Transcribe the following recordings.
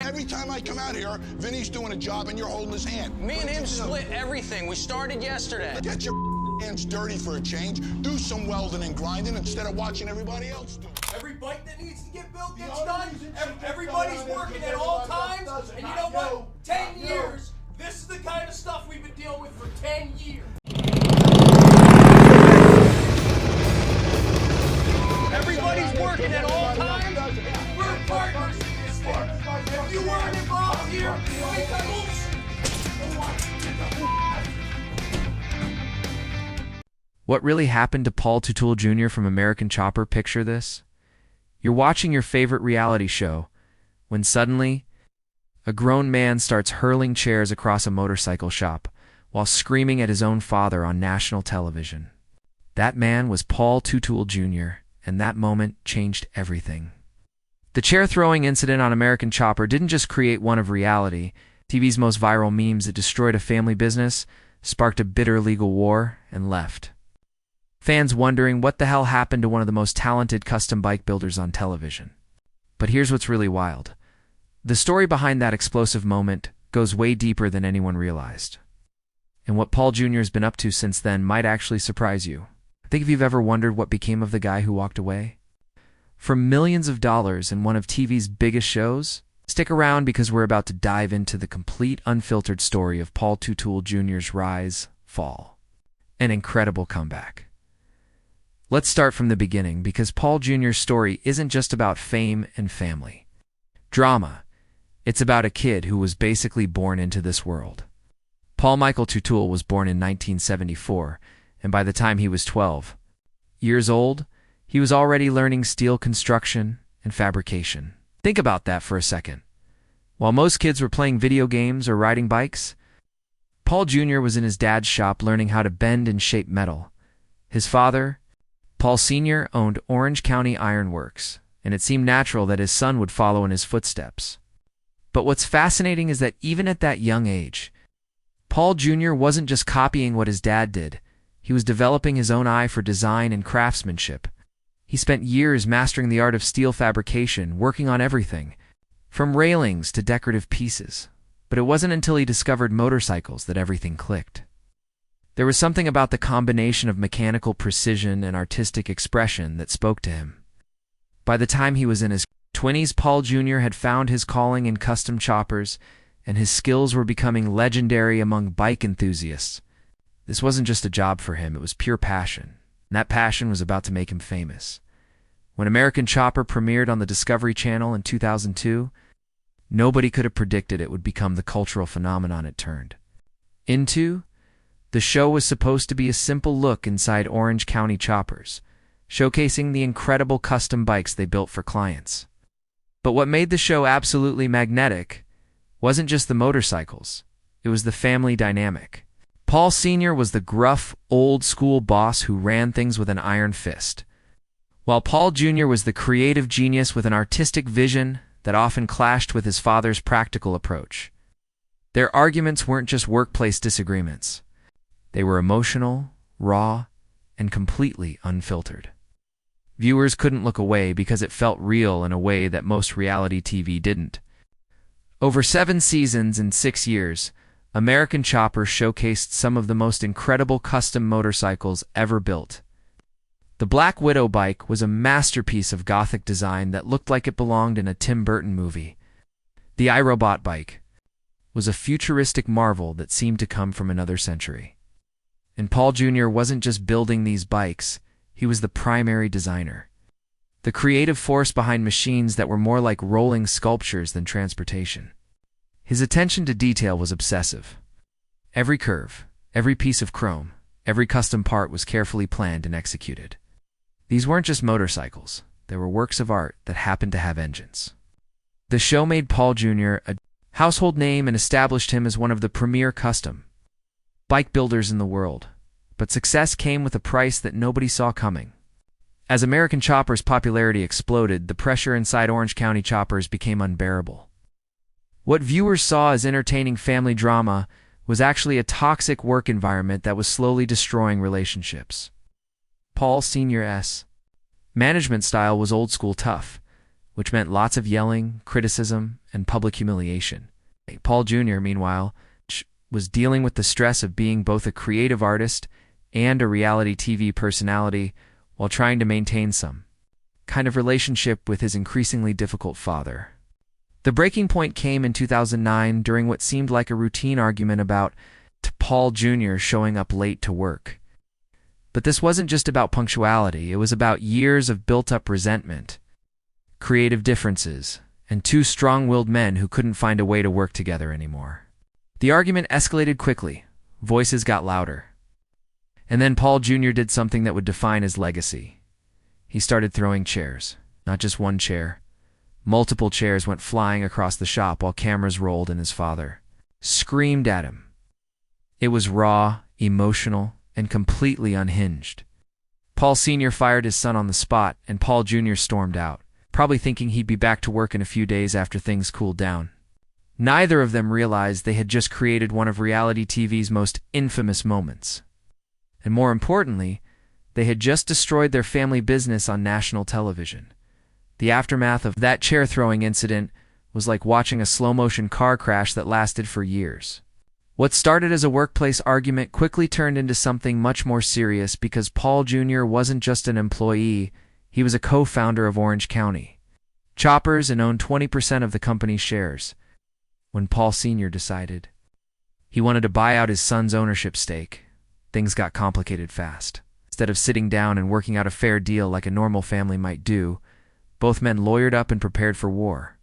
Every time I come out here, Vinny's doing a job and you're holding his hand. Me and him split everything. We started yesterday. Get your hands dirty for a change. Do some welding and grinding instead of watching everybody else do it. Every bike that needs to get built gets done. Everybody's working at all times. And you know what? 10 years. This is the kind of stuff we've been dealing with for 10 years. Everybody's working at all times. We're partners in this thing. If you weren't involved here, What really happened to Paul Teutul Jr. from American Chopper? Picture this. You're watching your favorite reality show when suddenly a grown man starts hurling chairs across a motorcycle shop while screaming at his own father on national television. That man was Paul Teutul Jr., and that moment changed everything. The chair-throwing incident on American Chopper didn't just create one of reality TV's most viral memes. It destroyed a family business, sparked a bitter legal war, and left fans wondering what the hell happened to one of the most talented custom bike builders on television. But here's what's really wild. The story behind that explosive moment goes way deeper than anyone realized. And what Paul Jr. has been up to since then might actually surprise you. Think if you've ever wondered what became of the guy who walked away for millions of dollars in one of TV's biggest shows? Stick around because we're about to dive into the complete, unfiltered story of Paul Teutul Jr.'s rise, fall, and incredible comeback. Let's start from the beginning because Paul Jr.'s story isn't just about fame and family drama. It's about a kid who was basically born into this world. Paul Michael Teutul was born in 1974, and by the time he was 12 years old, he was already learning steel construction and fabrication. Think about that for a second. While most kids were playing video games or riding bikes, Paul Jr. was in his dad's shop learning how to bend and shape metal. His father, Paul Sr., owned Orange County Iron Works, and it seemed natural that his son would follow in his footsteps. But what's fascinating is that even at that young age, Paul Jr. wasn't just copying what his dad did. He was developing his own eye for design and craftsmanship. He spent years mastering the art of steel fabrication, working on everything, from railings to decorative pieces. But it wasn't until he discovered motorcycles that everything clicked. There was something about the combination of mechanical precision and artistic expression that spoke to him. By the time he was in his 20s, Paul Jr. had found his calling in custom choppers, and his skills were becoming legendary among bike enthusiasts. This wasn't just a job for him, it was pure passion. And that passion was about to make him famous. When American Chopper premiered on the Discovery Channel in 2002, nobody could have predicted it would become the cultural phenomenon it turned into. The show was supposed to be a simple look inside Orange County Choppers, showcasing the incredible custom bikes they built for clients. But what made the show absolutely magnetic wasn't just the motorcycles, it was the family dynamic. Paul Sr. was the gruff, old-school boss who ran things with an iron fist, while Paul Jr. was the creative genius with an artistic vision that often clashed with his father's practical approach. Their arguments weren't just workplace disagreements. They were emotional, raw, and completely unfiltered. Viewers couldn't look away because it felt real in a way that most reality TV didn't. Over 7 seasons and 6 years, American Chopper showcased some of the most incredible custom motorcycles ever built. The Black Widow bike was a masterpiece of Gothic design that looked like it belonged in a Tim Burton movie. The iRobot bike was a futuristic marvel that seemed to come from another century. And Paul Jr. wasn't just building these bikes, he was the primary designer. The creative force behind machines that were more like rolling sculptures than transportation. His attention to detail was obsessive. Every curve, every piece of chrome, every custom part was carefully planned and executed. These weren't just motorcycles, they were works of art that happened to have engines. The show made Paul Jr. a household name and established him as one of the premier custom bike builders in the world. But success came with a price that nobody saw coming. As American Chopper's popularity exploded, the pressure inside Orange County Choppers became unbearable. What viewers saw as entertaining family drama was actually a toxic work environment that was slowly destroying relationships. Paul Sr.'s management style was old-school tough, which meant lots of yelling, criticism, and public humiliation. Paul Jr., meanwhile, was dealing with the stress of being both a creative artist and a reality TV personality while trying to maintain some kind of relationship with his increasingly difficult father. The breaking point came in 2009 during what seemed like a routine argument about Paul Jr. showing up late to work. But this wasn't just about punctuality, it was about years of built-up resentment, creative differences, and two strong-willed men who couldn't find a way to work together anymore. The argument escalated quickly, voices got louder. And then Paul Jr. did something that would define his legacy. He started throwing chairs, not just one chair. Multiple chairs went flying across the shop while cameras rolled and his father screamed at him. It was raw, emotional, and completely unhinged. Paul Sr. fired his son on the spot, and Paul Jr. stormed out, probably thinking he'd be back to work in a few days after things cooled down. Neither of them realized they had just created one of reality TV's most infamous moments. And more importantly, they had just destroyed their family business on national television. The aftermath of that chair-throwing incident was like watching a slow-motion car crash that lasted for years. What started as a workplace argument quickly turned into something much more serious because Paul Jr. wasn't just an employee, he was a co-founder of Orange County Choppers and owned 20% of the company's shares. When Paul Sr. decided he wanted to buy out his son's ownership stake, things got complicated fast. Instead of sitting down and working out a fair deal like a normal family might do, both men lawyered up and prepared for war.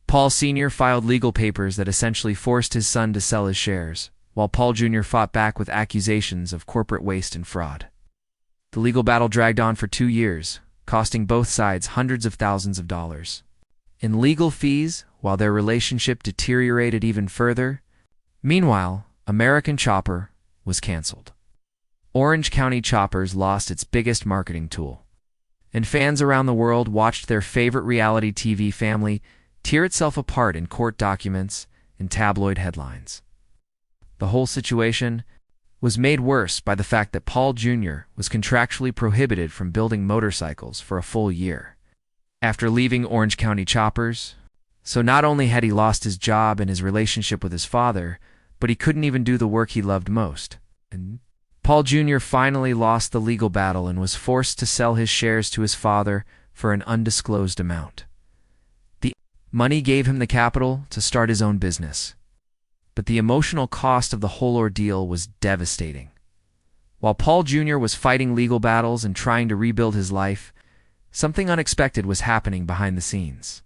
Paul Sr. filed legal papers that essentially forced his son to sell his shares, while Paul Jr. fought back with accusations of corporate waste and fraud. The legal battle dragged on for 2 years, costing both sides hundreds of thousands of dollars in legal fees while their relationship deteriorated even further. Meanwhile, American Chopper was canceled. Orange County Choppers lost its biggest marketing tool, and fans around the world watched their favorite reality TV family tear itself apart in court documents and tabloid headlines. The whole situation was made worse by the fact that Paul Jr. was contractually prohibited from building motorcycles for a full year after leaving Orange County Choppers. So not only had he lost his job and his relationship with his father, but he couldn't even do the work he loved most. And Paul Jr. finally lost the legal battle and was forced to sell his shares to his father for an undisclosed amount. The money gave him the capital to start his own business, but the emotional cost of the whole ordeal was devastating. While Paul Jr. was fighting legal battles and trying to rebuild his life, something unexpected was happening behind the scenes.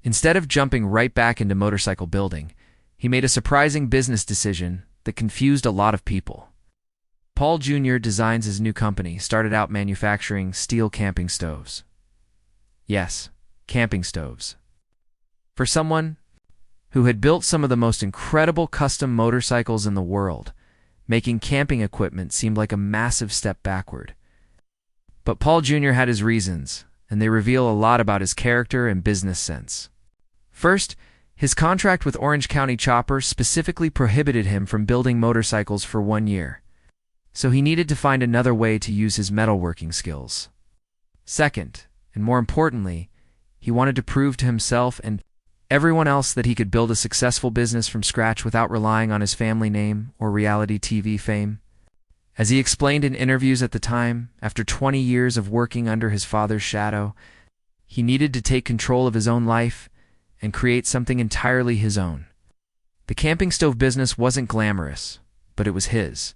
Instead of jumping right back into motorcycle building, he made a surprising business decision that confused a lot of people. Paul Jr. designs his new company, started out manufacturing steel camping stoves. Yes, camping stoves. For someone who had built some of the most incredible custom motorcycles in the world, making camping equipment seemed like a massive step backward. But Paul Jr. had his reasons, and they reveal a lot about his character and business sense. First, his contract with Orange County Choppers specifically prohibited him from building motorcycles for 1 year. So he needed to find another way to use his metalworking skills. Second, and more importantly, he wanted to prove to himself and everyone else that he could build a successful business from scratch without relying on his family name or reality TV fame. As he explained in interviews at the time, after 20 years of working under his father's shadow, he needed to take control of his own life and create something entirely his own. The camping stove business wasn't glamorous, but it was his.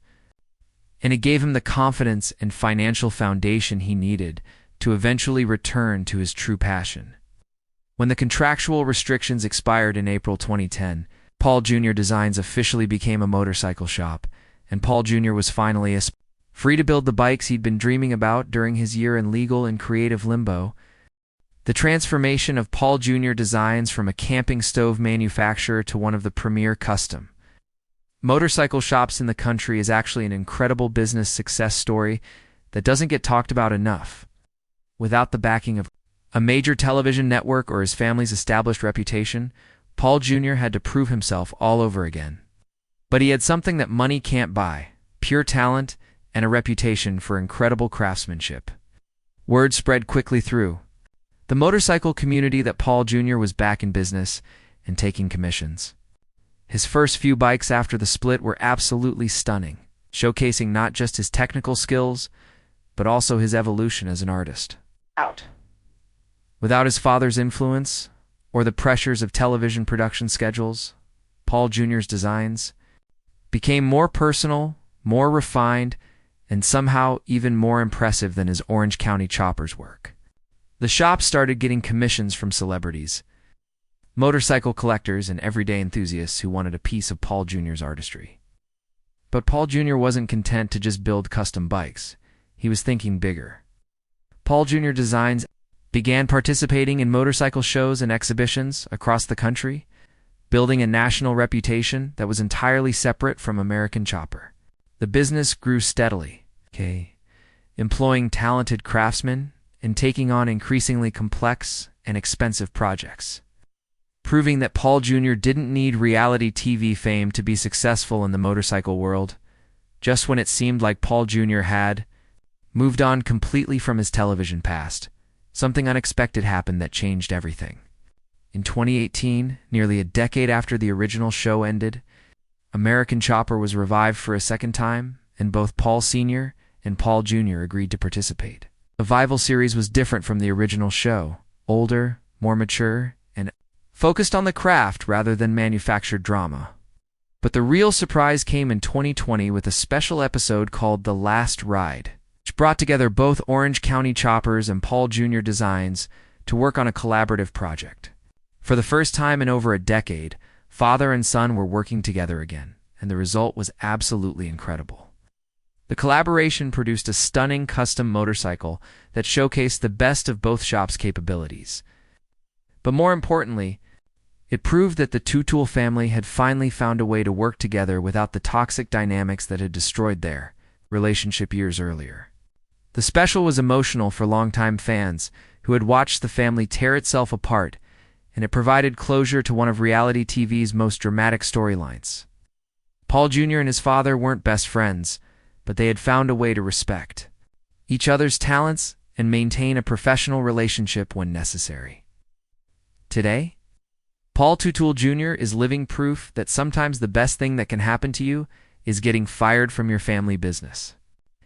And it gave him the confidence and financial foundation he needed to eventually return to his true passion. When the contractual restrictions expired in April 2010, Paul Jr. Designs officially became a motorcycle shop, and Paul Jr. was finally free to build the bikes he'd been dreaming about during his year in legal and creative limbo. The transformation of Paul Jr. Designs from a camping stove manufacturer to one of the premier custom motorcycle shops in the country is actually an incredible business success story that doesn't get talked about enough. Without the backing of a major television network or his family's established reputation, Paul Jr. had to prove himself all over again. But he had something that money can't buy: pure talent and a reputation for incredible craftsmanship. Word spread quickly through the motorcycle community that Paul Jr. was back in business and taking commissions. His first few bikes after the split were absolutely stunning, showcasing not just his technical skills, but also his evolution as an artist. Without his father's influence, or the pressures of television production schedules, Paul Jr.'s designs became more personal, more refined, and somehow even more impressive than his Orange County Chopper's work. The shop started getting commissions from celebrities, motorcycle collectors, and everyday enthusiasts who wanted a piece of Paul Jr.'s artistry. But Paul Jr. wasn't content to just build custom bikes. He was thinking bigger. Paul Jr. Designs began participating in motorcycle shows and exhibitions across the country, building a national reputation that was entirely separate from American Chopper. The business grew steadily, employing talented craftsmen and taking on increasingly complex and expensive projects, proving that Paul Jr. didn't need reality TV fame to be successful in the motorcycle world. Just when it seemed like Paul Jr. had moved on completely from his television past, something unexpected happened that changed everything. In 2018, nearly a decade after the original show ended, American Chopper was revived for a second time, and both Paul Sr. and Paul Jr. agreed to participate. The revival series was different from the original show, older, more mature, and focused on the craft rather than manufactured drama. But the real surprise came in 2020 with a special episode called The Last Ride, which brought together both Orange County Choppers and Paul Jr. Designs to work on a collaborative project. For the first time in over a decade, father and son were working together again, and the result was absolutely incredible. The collaboration produced a stunning custom motorcycle that showcased the best of both shops' capabilities. But more importantly, it proved that the Teutul family had finally found a way to work together without the toxic dynamics that had destroyed their relationship years earlier. The special was emotional for longtime fans who had watched the family tear itself apart, and it provided closure to one of reality TV's most dramatic storylines. Paul Jr. and his father weren't best friends, but they had found a way to respect each other's talents and maintain a professional relationship when necessary. Today, Paul Teutul Jr. is living proof that sometimes the best thing that can happen to you is getting fired from your family business.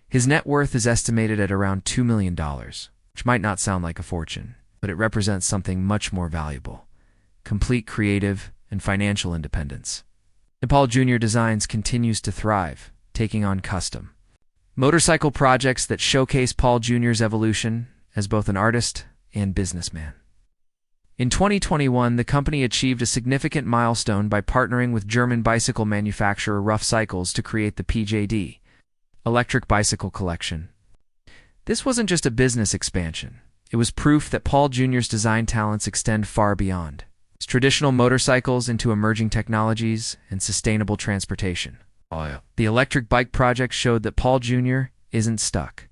His net worth is estimated at around $2 million, which might not sound like a fortune, but it represents something much more valuable: complete creative and financial independence. And Paul Jr. Designs continues to thrive, taking on custom motorcycle projects that showcase Paul Jr.'s evolution as both an artist and businessman. In 2021, the company achieved a significant milestone by partnering with German bicycle manufacturer Rough Cycles to create the PJD electric bicycle collection. This wasn't just a business expansion. It was proof that Paul Jr.'s design talents extend far beyond traditional motorcycles into emerging technologies and sustainable transportation. The electric bike project showed that Paul Jr. isn't stuck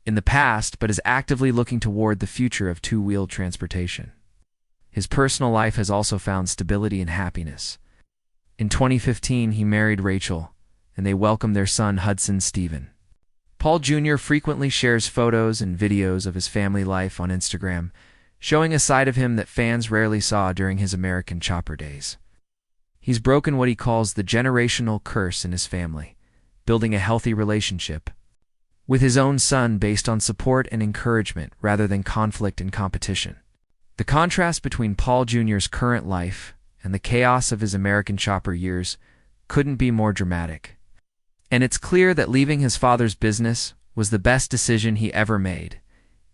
in the past, but is actively looking toward the future of two-wheeled transportation. His personal life has also found stability and happiness. In 2015, he married Rachel, and they welcomed their son Hudson Stephen. Paul Jr. frequently shares photos and videos of his family life on Instagram, showing a side of him that fans rarely saw during his American Chopper days. He's broken what he calls the generational curse in his family, building a healthy relationship with his own son based on support and encouragement rather than conflict and competition. The contrast between Paul Jr.'s current life and the chaos of his American Chopper years couldn't be more dramatic. And it's clear that leaving his father's business was the best decision he ever made,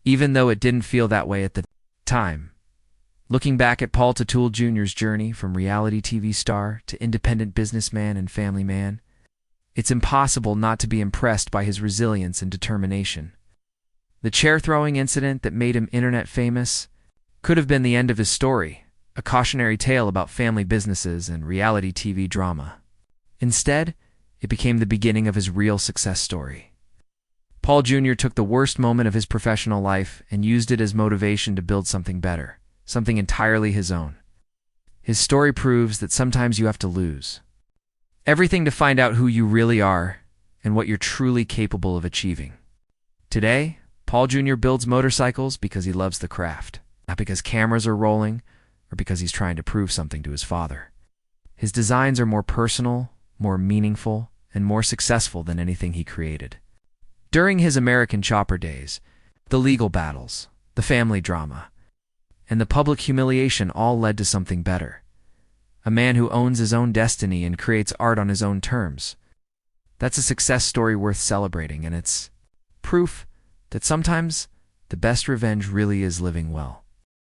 even though it didn't feel that way at the time. Looking back at Paul Teutul Jr.'s journey from reality TV star to independent businessman and family man, it's impossible not to be impressed by his resilience and determination. The chair-throwing incident that made him internet famous could have been the end of his story, a cautionary tale about family businesses and reality TV drama. Instead, it became the beginning of his real success story. Paul Jr. took the worst moment of his professional life and used it as motivation to build something better, something entirely his own. His story proves that sometimes you have to lose everything to find out who you really are and what you're truly capable of achieving. Today, Paul Jr. builds motorcycles because he loves the craft. not because cameras are rolling or because he's trying to prove something to his father. His designs are more personal, more meaningful, and more successful than anything he created. During his American Chopper days, the legal battles, the family drama, and the public humiliation all led to something better. A man who owns his own destiny and creates art on his own terms. That's a success story worth celebrating, and it's proof that sometimes the best revenge really is living well.